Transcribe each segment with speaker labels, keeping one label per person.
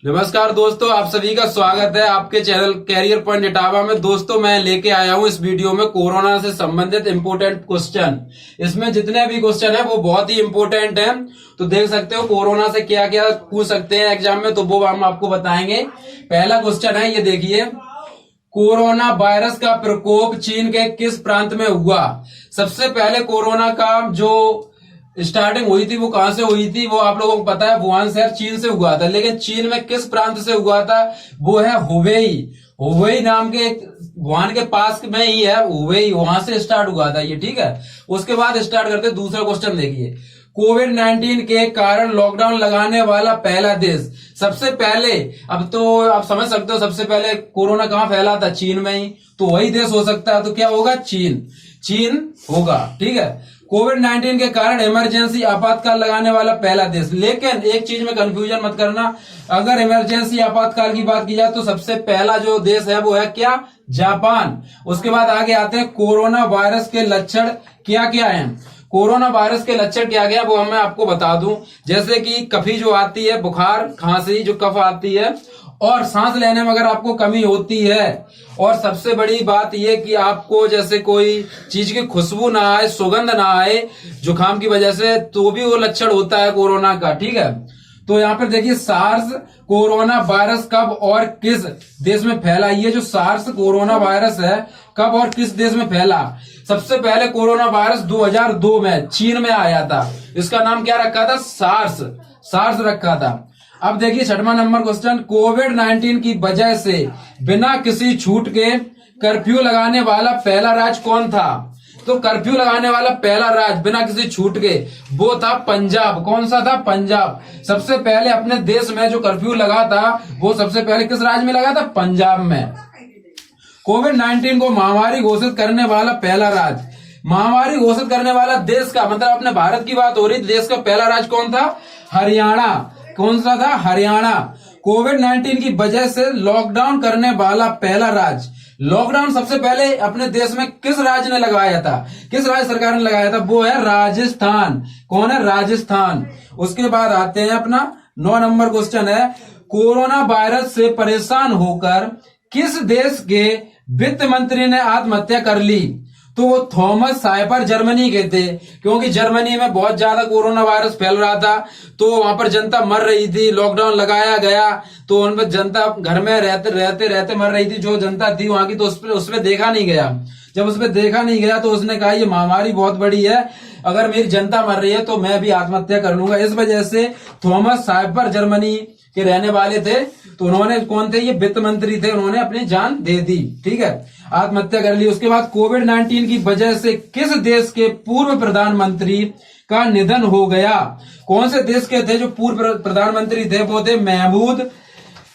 Speaker 1: नमस्कार दोस्तों, आप सभी का स्वागत है आपके चैनल कैरियर पॉइंट इटावा में। दोस्तों, मैं लेके आया हूं इस वीडियो में कोरोना से संबंधित इंपोर्टेंट क्वेश्चन। इसमें जितने भी क्वेश्चन है वो बहुत ही इंपोर्टेंट हैं। तो देख सकते हो कोरोना से क्या क्या पूछ सकते हैं एग्जाम में, तो वो हम आपको बताएंगे। पहला क्वेश्चन है, ये देखिए, कोरोना वायरस का प्रकोप चीन के किस प्रांत में हुआ? सबसे पहले कोरोना का जो स्टार्टिंग हुई थी वो कहां से हुई थी? वो आप लोगों को पता है, वुहान शहर चीन से हुआ था। लेकिन चीन में किस प्रांत से हुआ था? वो है हुबेई। हुबेई नाम के एक वुहान के पास में ही है हुबेई, वहां से स्टार्ट हुआ था ये, ठीक है। उसके बाद स्टार्ट करते दूसरा क्वेश्चन। देखिए, कोविड-19 के कारण लॉकडाउन लगाने वाला पहला देश। सबसे पहले, अब तो आप समझ सकते हो, सबसे पहले कोरोना कहां फैला था? चीन में ही। तो वही देश हो सकता है, तो क्या होगा? चीन होगा, ठीक है। कोविड-19 के कारण इमरजेंसी आपातकाल लगाने वाला पहला देश। लेकिन एक चीज में कंफ्यूजन मत करना, अगर इमरजेंसी आपातकाल की बात की जाए तो सबसे पहला जो देश है वो है क्या? जापान। उसके बाद आगे आते हैं, कोरोना वायरस के लक्षण क्या क्या हैं? कोरोना वायरस के लक्षण क्या क्या, वो मैं आपको बता दूं। जैसे कि कफी जो आती है, बुखार, खांसी, जो कफ आती है, और सांस लेने में अगर आपको कमी होती है, और सबसे बड़ी बात यह कि आपको जैसे कोई चीज की खुशबू ना आए, सुगंध ना आए जुकाम की वजह से, तो भी वो लक्षण होता है कोरोना का, ठीक है। तो यहाँ पर देखिए, सार्स कोरोना वायरस कब और किस देश में फैला? ये जो सार्स कोरोना वायरस है, कब और किस देश में फैला? सबसे पहले कोरोना वायरस 2002 में चीन में आया था। इसका नाम क्या रखा था? सार्स रखा था। अब देखिए छठवां नंबर क्वेश्चन, कोविड-19 की वजह से बिना किसी छूट के कर्फ्यू लगाने वाला पहला राज्य कौन था? तो कर्फ्यू लगाने वाला पहला राज्य बिना किसी छूट के, वो था पंजाब। कौन सा था? पंजाब। सबसे पहले अपने देश में जो कर्फ्यू लगा था वो सबसे पहले किस राज्य में लगा था? पंजाब में। कोविड-19 को महामारी घोषित करने वाला पहला राज्य, महामारी घोषित करने वाला देश का मतलब अपने भारत की बात हो रही, देश का पहला राज्य कौन था? हरियाणा। कौन सा था? हरियाणा। कोविड-19 की वजह से लॉकडाउन करने वाला पहला राज्य, लॉकडाउन सबसे पहले अपने देश में किस राज्य ने लगाया था? किस राज्य सरकार ने लगाया था? वो है राजस्थान। कौन है? राजस्थान। उसके बाद आते हैं अपना 9 नंबर क्वेश्चन है, कोरोना वायरस से परेशान होकर किस देश के वित्त मंत्री ने आत्महत्या कर ली? तो वो थॉमस साइपर जर्मनी के थे, क्योंकि जर्मनी में बहुत ज्यादा कोरोना वायरस फैल रहा था, तो वहां पर जनता मर रही थी, लॉकडाउन लगाया गया, तो उन पर जनता घर में रहते मर रही थी जो जनता थी वहां की। तो उसपे देखा नहीं गया। जब उसपे देखा नहीं गया तो उसने कहा ये महामारी बहुत बड़ी है, अगर मेरी जनता मर रही है तो मैं भी आत्महत्या कर लूंगा। इस वजह से थॉमस साइपर जर्मनी के रहने वाले थे, तो उन्होंने, कौन थे? ये वित्त मंत्री थे, उन्होंने अपनी जान दे दी, ठीक है, आत्महत्या कर ली। उसके बाद कोविड-19 की वजह से किस देश के पूर्व प्रधानमंत्री का निधन हो गया? कौन से देश के थे जो पूर्व प्रधानमंत्री थे? वो थे महमूद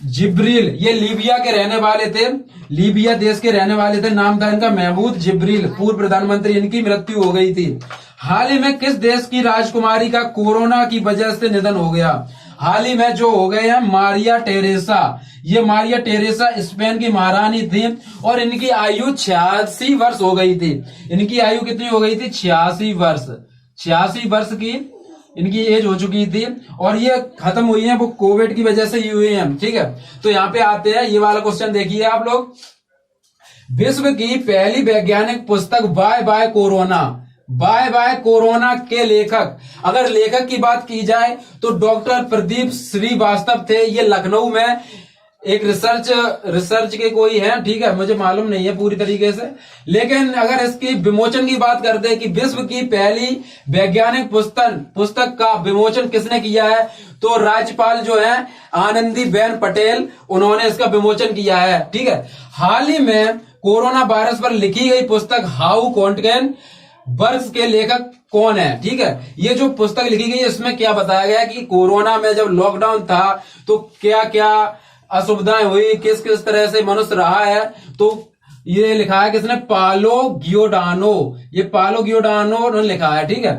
Speaker 1: जिब्रील। ये लीबिया के रहने वाले थे, लीबिया देश के रहने वाले थे, नाम था इनका महमूद जिब्रील, पूर्व प्रधानमंत्री। इनकी मृत्यु हो गई थी। हाल ही में किस देश की राजकुमारी का कोरोना की वजह से निधन हो गया? हाल ही में जो हो गए हैं मारिया टेरेसा। ये मारिया टेरेसा स्पेन की महारानी थी और इनकी आयु 86 वर्ष हो गई थी। इनकी आयु कितनी हो गई थी? 86 वर्ष। 86 वर्ष की इनकी एज हो चुकी थी, और ये खत्म हुई है वो कोविड की वजह से हुई है, ठीक है। तो यहाँ पे आते हैं, ये वाला क्वेश्चन देखिए आप लोग, विश्व की पहली वैज्ञानिक पुस्तक बाय बाय कोरोना के लेखक, अगर लेखक की बात की जाए तो डॉक्टर प्रदीप श्रीवास्तव थे। ये लखनऊ में एक रिसर्च के कोई है, ठीक है, मुझे मालूम नहीं है पूरी तरीके से। लेकिन अगर इसकी विमोचन की बात करते हैं कि विश्व की पहली वैज्ञानिक पुस्तक का विमोचन किसने किया है, तो राज्यपाल जो है आनंदीबेन पटेल, उन्होंने इसका विमोचन किया है, ठीक है। हाल ही में कोरोना वायरस पर लिखी गई पुस्तक हाउ कॉन्टेन वर्ष के लेखक कौन है? ठीक है, ये जो पुस्तक लिखी गई है इसमें क्या बताया गया कि कोरोना में जब लॉकडाउन था तो क्या क्या असुविधाएं हुई, किस किस तरह से मनुष्य रहा है। तो ये लिखा है किसने? पालो गियोडानो। ये पालो गियोडानो ने लिखा है, ठीक है।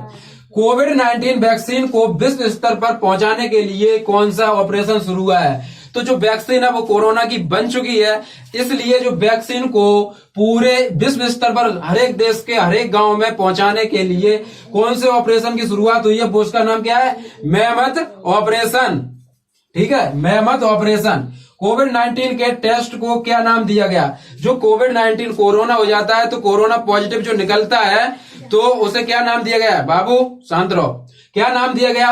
Speaker 1: कोविड-19 वैक्सीन को विश्व स्तर पर पहुंचाने के लिए कौन सा ऑपरेशन शुरू हुआ है? तो जो वैक्सीन है वो कोरोना की बन चुकी है, इसलिए जो वैक्सीन को पूरे विश्व स्तर पर हर एक देश के हर एक गांव में पहुंचाने के लिए कौन से ऑपरेशन की शुरुआत हुई है, वो उसका नाम क्या है? मेहमत ऑपरेशन। ठीक है, मेहमत ऑपरेशन। कोविड 19 के टेस्ट को क्या नाम दिया गया? जो कोविड 19 कोरोना हो जाता है तो कोरोना पॉजिटिव जो निकलता है तो उसे क्या नाम दिया गया? बाबू शांत रहो। क्या नाम दिया गया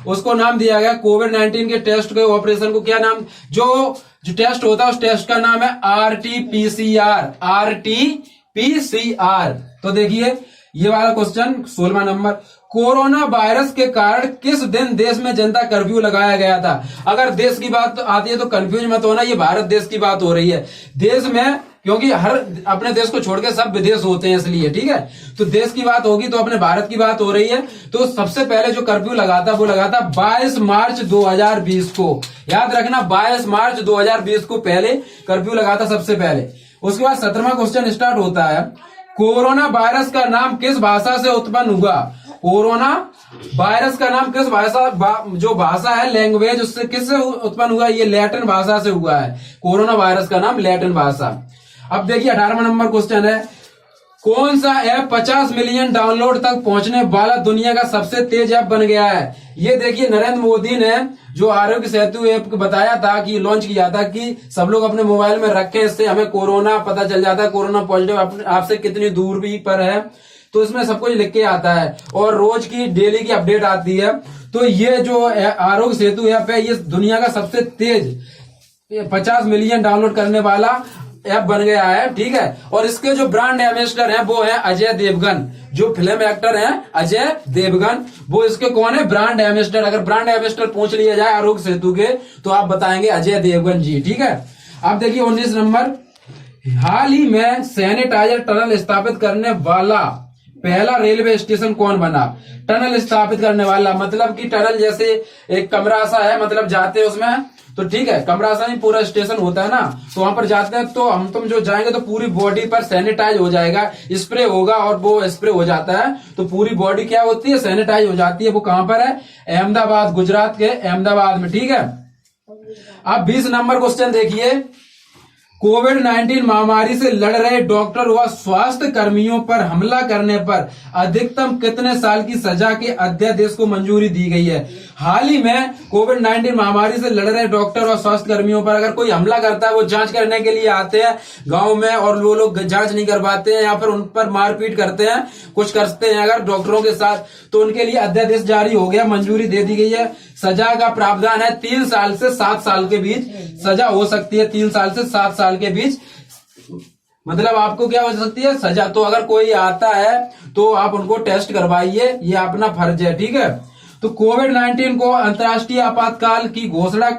Speaker 1: उसको नाम दिया गया कोविड 19 के टेस्ट के ऑपरेशन को क्या नाम? जो टेस्ट होता है उस टेस्ट का नाम है RT-PCR। RT-PCR। तो देखिए ये वाला क्वेश्चन 16वां नंबर, कोरोना वायरस के कारण किस दिन देश में जनता कर्फ्यू लगाया गया था? अगर देश की बात आती है तो कंफ्यूज मत होना, ये भारत देश की बात हो रही है। देश में, क्योंकि हर अपने देश को छोड़ के सब विदेश होते हैं इसलिए, ठीक है, तो देश की बात होगी तो अपने भारत की बात हो रही है। तो सबसे पहले जो कर्फ्यू लगा था वो लगा था 22 मार्च 2020 को। याद रखना 22 मार्च 2020 को पहले कर्फ्यू लगा था सबसे पहले। उसके बाद 17वां क्वेश्चन स्टार्ट होता है, कोरोना वायरस का नाम किस भाषा से उत्पन्न हुआ? कोरोना वायरस का नाम किस जो भाषा है लैंग्वेज, उससे किससे उत्पन्न हुआ? ये लैटिन भाषा से हुआ है। कोरोना वायरस का नाम लैटिन भाषा। अब देखिए 18वां नंबर क्वेश्चन है, कौन सा ऐप 50 मिलियन डाउनलोड तक पहुंचने वाला दुनिया का सबसे तेज ऐप बन गया है? ये देखिए नरेंद्र मोदी ने जो आरोग्य सेतु ऐप बताया था कि लॉन्च किया था कि सब लोग अपने मोबाइल में रखें, इससे हमें कोरोना पता चल जाता है, कोरोना पॉजिटिव आपसे कितनी दूर भी पर है, तो इसमें सब कुछ लिख के आता है और रोज की डेली की अपडेट आती है। तो ये जो आरोग्य सेतु ऐप है ये दुनिया का सबसे तेज 50 मिलियन डाउनलोड करने वाला ऐप बन गया है, ठीक है। और इसके जो ब्रांड एम्बेसडर हैं वो है अजय देवगन, जो फिल्म एक्टर हैं अजय देवगन, वो इसके कौन है? Brand ambassador. अगर ब्रांड एम्बेसडर पूछ लिया जाए आरोग्य सेतु के तो आप बताएंगे अजय देवगन जी, ठीक है। अब देखिए 19 नंबर, हाल ही में सैनिटाइजर टनल स्थापित करने वाला पहला रेलवे स्टेशन कौन बना? टनल स्थापित करने वाला मतलब कि टनल जैसे एक कमरा सा है, मतलब जाते हैं उसमें तो ठीक है, कमरा सा नहीं पूरा स्टेशन होता है ना, तो वहां पर जाते हैं तो तुम जो जाएंगे तो पूरी बॉडी पर सैनिटाइज हो जाएगा, स्प्रे होगा और वो स्प्रे हो जाता है तो पूरी बॉडी क्या होती है? सैनिटाइज हो जाती है। वो कहां पर है? अहमदाबाद, गुजरात के अहमदाबाद में, ठीक है। अब 20 नंबर क्वेश्चन देखिए, कोविड 19 महामारी से लड़ रहे डॉक्टर व स्वास्थ्य कर्मियों पर हमला करने पर अधिकतम कितने साल की सजा के अध्यादेश को मंजूरी दी गई है? हाल ही में कोविड 19 महामारी से लड़ रहे डॉक्टर और स्वास्थ्य कर्मियों पर अगर कोई हमला करता है, वो जांच करने के लिए आते हैं गांव में और वो लोग जांच नहीं करवाते हैं या फिर उन पर मारपीट करते हैं, कुछ करते हैं अगर डॉक्टरों के साथ, तो उनके लिए अध्यादेश जारी हो गया, मंजूरी दे दी गई है। सजा का प्रावधान है 3 साल से 7 साल के बीच सजा हो सकती है, 3 साल से 7 साल के बीच मतलब आपको क्या हो सकती है? सजा। तो अगर कोई आता है तो आप उनको टेस्ट करवाइए, ये अपना फर्ज है, ठीक है। तो कोविड 19 को अंतर्राष्ट्रीय आपातकाल की घोषणा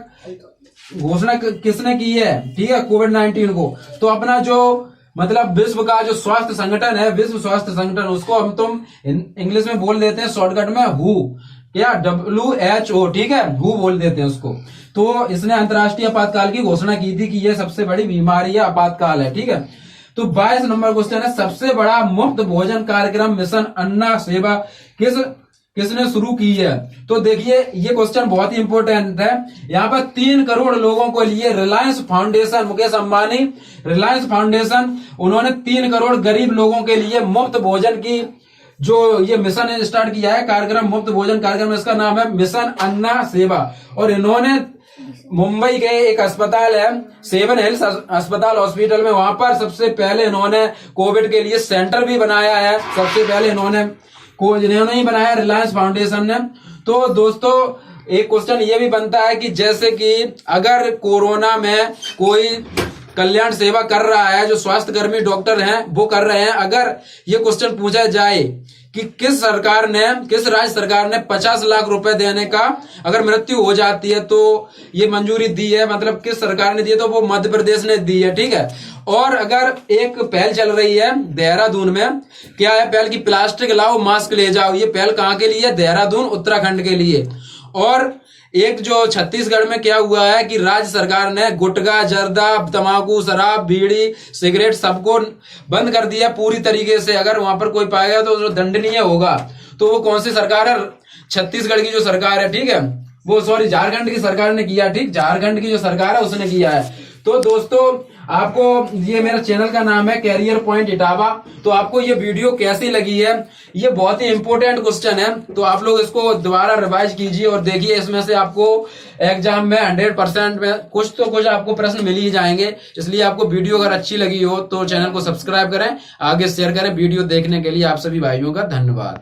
Speaker 1: किसने की है? ठीक है, कोविड 19 को तो अपना जो मतलब विश्व का जो स्वास्थ्य संगठन है, विश्व स्वास्थ्य संगठन, उसको हम तुम इंग्लिश में बोल देते हैं शॉर्टकट में WHO, क्या WHO, ठीक है, WHO बोल देते हैं उसको। तो इसने अंतर्राष्ट्रीय आपातकाल की घोषणा की थी कि यह सबसे बड़ी बीमारी है, आपातकाल है, ठीक है। तो 22 नंबर क्वेश्चन है, सबसे बड़ा मुफ्त भोजन कार्यक्रम मिशन अन्ना सेवा किसने शुरू की है? तो देखिए ये क्वेश्चन बहुत ही इंपॉर्टेंट है। यहाँ पर 3 करोड़ लोगों को लिए रिलायंस फाउंडेशन, मुकेश अंबानी, रिलायंस फाउंडेशन, उन्होंने 3 करोड़ गरीब लोगों के लिए मुफ्त भोजन की जो ये मिशन स्टार्ट किया है, कार्यक्रम, मुफ्त भोजन कार्यक्रम, इसका नाम है मिशन अन्ना सेवा। और इन्होंने मुंबई के एक अस्पताल है, 7 हिल्स अस्पताल हॉस्पिटल में, वहां पर सबसे पहले इन्होंने कोविड के लिए सेंटर भी बनाया है, सबसे पहले इन्होंने ही बनाया, रिलायंस फाउंडेशन ने। तो दोस्तों एक क्वेश्चन ये भी बनता है कि जैसे कि अगर कोरोना में कोई कल्याण सेवा कर रहा है, जो स्वास्थ्य कर्मी डॉक्टर हैं वो कर रहे हैं, अगर ये क्वेश्चन पूछा जाए कि किस राज्य सरकार ने 50 लाख रुपए देने का अगर मृत्यु हो जाती है तो ये मंजूरी दी है, मतलब किस सरकार ने दी है? तो वो मध्य प्रदेश ने दी है, ठीक है। और अगर एक पहल चल रही है देहरादून में, क्या है पहल की? प्लास्टिक लाओ मास्क ले जाओ। ये पहल कहाँ के लिए? देहरादून उत्तराखंड के लिए। और एक जो छत्तीसगढ़ में क्या हुआ है कि राज्य सरकार ने गुटखा, जर्दा, तंबाकू, शराब, बीड़ी, सिगरेट सबको बंद कर दिया पूरी तरीके से। अगर वहां पर कोई पाएगा तो दंडनीय होगा। तो वो कौन सी सरकार है? छत्तीसगढ़ की जो सरकार है, ठीक है, वो सॉरी झारखंड की सरकार ने किया, ठीक, झारखंड की जो सरकार है उसने किया है। तो दोस्तों आपको ये मेरा चैनल का नाम है कैरियर पॉइंट इटावा। तो आपको ये वीडियो कैसी लगी है, ये बहुत ही इंपॉर्टेंट क्वेश्चन है, तो आप लोग इसको दोबारा रिवाइज कीजिए और देखिए इसमें से आपको एग्जाम में 100% में कुछ तो कुछ आपको प्रश्न मिल ही जाएंगे। इसलिए आपको वीडियो अगर अच्छी लगी हो तो चैनल को सब्सक्राइब करें, आगे शेयर करें। वीडियो देखने के लिए आप सभी भाइयों का धन्यवाद।